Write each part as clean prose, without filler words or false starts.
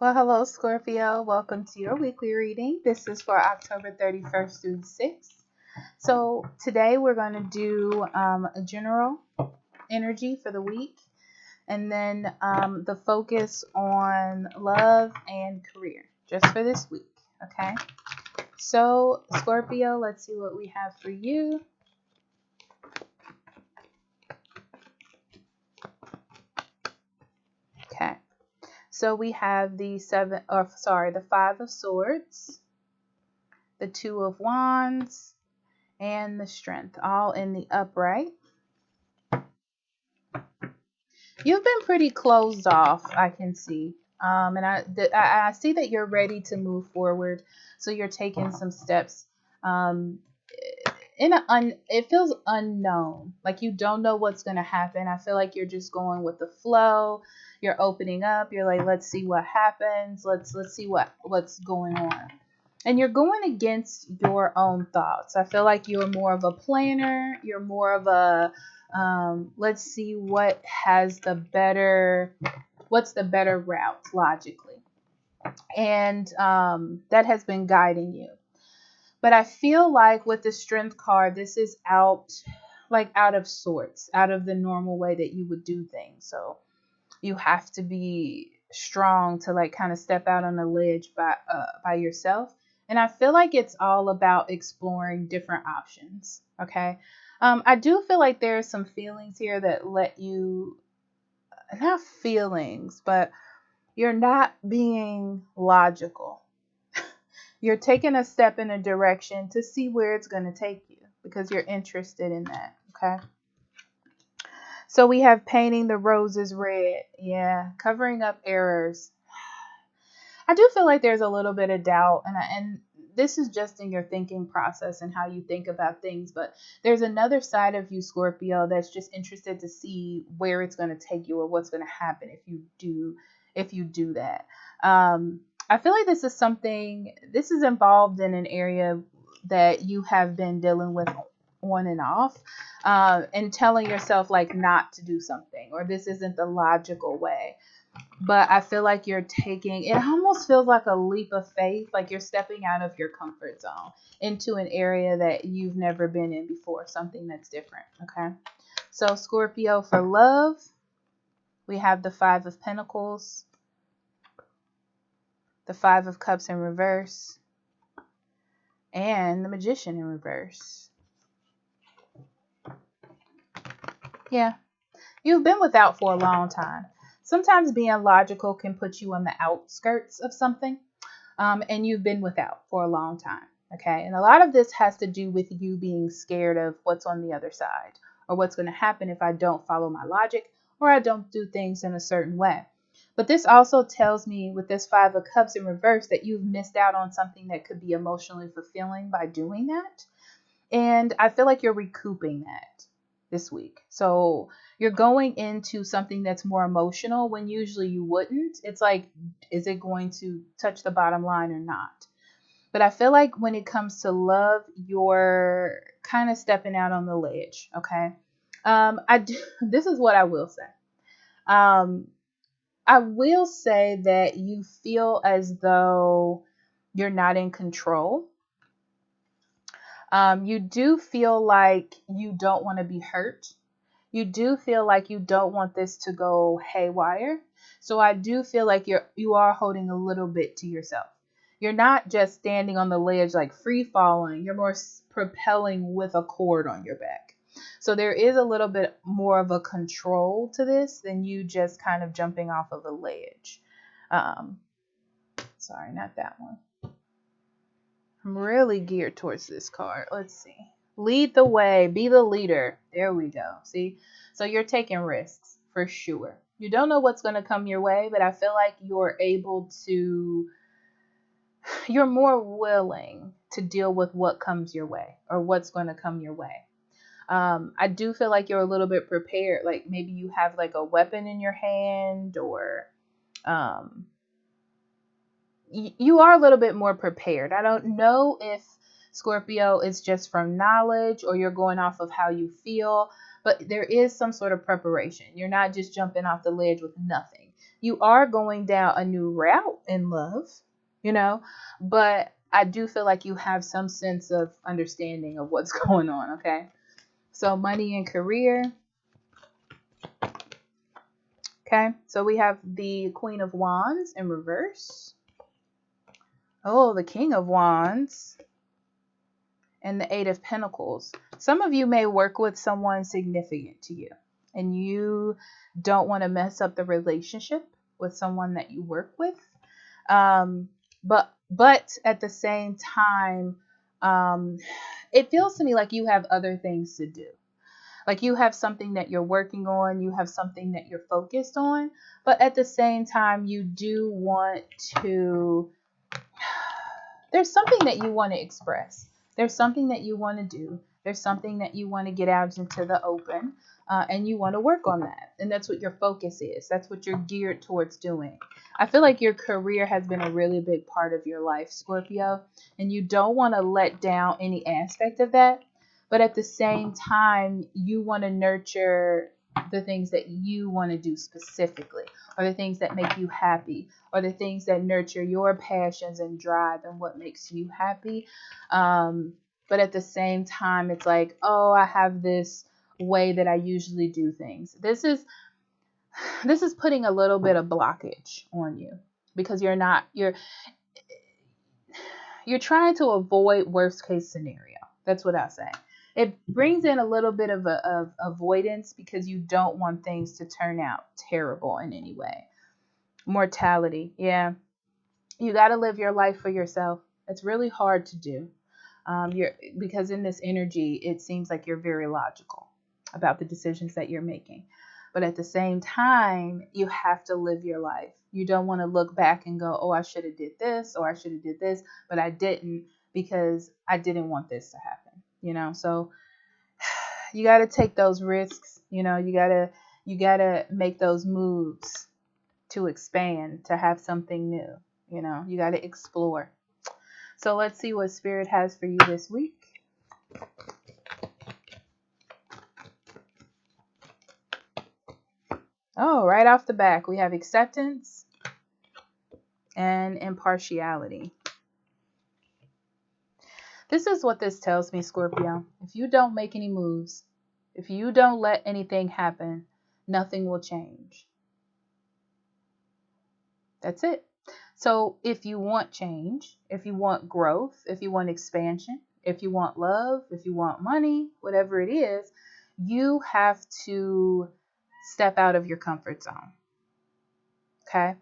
Well, hello, Scorpio. Welcome to your weekly reading. This is for October 31st through the 6th. So, today we're going to do a general energy for the week and then the focus on love and career just for this week. Okay. So, Scorpio, let's see what we have for you. Okay. So we have the Five of Swords, the Two of Wands, and the Strength, all in the upright. You've been pretty closed off, I can see. And I see that you're ready to move forward. So you're taking some steps. Um, it feels unknown, like you don't know what's going to happen. I feel like you're just going with the flow. You're opening up. You're like, let's see what happens. Let's see what's going on. And you're going against your own thoughts. I feel like you're more of a planner. You're more of a let's see what's the better route logically. And that has been guiding you. But I feel like with the Strength card, this is out of sorts, out of the normal way that you would do things. So you have to be strong to kind of step out on the ledge by yourself. And I feel like it's all about exploring different options. Okay. I do feel like there are some feelings here that let you, not feelings, but you're not being logical. You're taking a step in a direction to see where it's going to take you because you're interested in that. Okay. So we have painting the roses red. Yeah. Covering up errors. I do feel like there's a little bit of doubt, and this is just in your thinking process and how you think about things. But there's another side of you, Scorpio, that's just interested to see where it's going to take you or what's going to happen if you do that. I feel like this is involved in an area that you have been dealing with on and off, and telling yourself not to do something, or this isn't the logical way. But I feel like it almost feels like a leap of faith, like you're stepping out of your comfort zone into an area that you've never been in before, something that's different. Okay. So Scorpio, for love, we have the Five of Pentacles, the Five of Cups in reverse, and the Magician in reverse. Yeah. You've been without for a long time. Sometimes being logical can put you on the outskirts of something, and you've been without for a long time. Okay. And a lot of this has to do with you being scared of what's on the other side, or what's going to happen if I don't follow my logic, or I don't do things in a certain way. But this also tells me with this Five of Cups in reverse that you've missed out on something that could be emotionally fulfilling by doing that. And I feel like you're recouping that this week. So you're going into something that's more emotional when usually you wouldn't. It's like, is it going to touch the bottom line or not? But I feel like when it comes to love, you're kind of stepping out on the ledge. Okay. This is what I will say. I will say that you feel as though you're not in control. You do feel like you don't want to be hurt. You do feel like you don't want this to go haywire. So I do feel like you are holding a little bit to yourself. You're not just standing on the ledge like free falling. You're more propelling with a cord on your back. So there is a little bit more of a control to this than you just kind of jumping off of a ledge. Sorry, not that one. I'm really geared towards this card. Let's see. Lead the way. Be the leader. There we go. See? So you're taking risks for sure. You don't know what's going to come your way, but I feel like you're more willing to deal with what comes your way or what's going to come your way. I do feel like you're a little bit prepared. Like maybe you have like a weapon in your hand, or you are a little bit more prepared. I don't know if Scorpio is just from knowledge or you're going off of how you feel, but there is some sort of preparation. You're not just jumping off the ledge with nothing. You are going down a new route in love, you know, but I do feel like you have some sense of understanding of what's going on, okay? So money and career. Okay, so we have the Queen of Wands in reverse. Oh, the King of Wands and the Eight of Pentacles. Some of you may work with someone significant to you, and you don't want to mess up the relationship with someone that you work with. But at the same time, it feels to me like you have other things to do. Like you have something that you're working on, you have something that you're focused on, but at the same time, you do want to, there's something that you want to express. There's something that you want to do. There's something that you want to get out into the open, and you want to work on that. And that's what your focus is. That's what you're geared towards doing. I feel like your career has been a really big part of your life, Scorpio, and you don't want to let down any aspect of that. But at the same time, you want to nurture the things that you want to do specifically, or the things that make you happy, or the things that nurture your passions and drive and what makes you happy. But at the same time, it's like, oh, I have this way that I usually do things. This is putting a little bit of blockage on you because you're trying to avoid worst case scenario. That's what I say. It brings in a little bit of avoidance because you don't want things to turn out terrible in any way. Mortality. Yeah. You got to live your life for yourself. It's really hard to do. Because in this energy, it seems like you're very logical about the decisions that you're making. But at the same time, you have to live your life. You don't want to look back and go, oh, I should have did this, or I should have did this, but I didn't because I didn't want this to happen. So you got to take those risks. You got to make those moves to expand, to have something new. You got to explore. So let's see what Spirit has for you this week. Oh, right off the back, we have acceptance and impartiality. This is what this tells me, Scorpio. If you don't make any moves, if you don't let anything happen, nothing will change. That's it. So if you want change, if you want growth, if you want expansion, if you want love, if you want money, whatever it is, you have to step out of your comfort zone. Okay?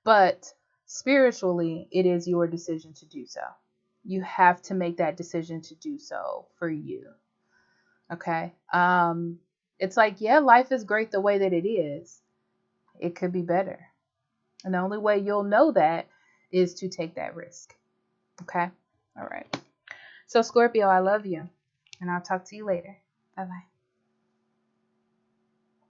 But spiritually, it is your decision to do so. You have to make that decision to do so for you. Okay? It's like, yeah, life is great the way that it is. It could be better. And the only way you'll know that is to take that risk. Okay? All right. So, Scorpio, I love you. And I'll talk to you later. Bye-bye.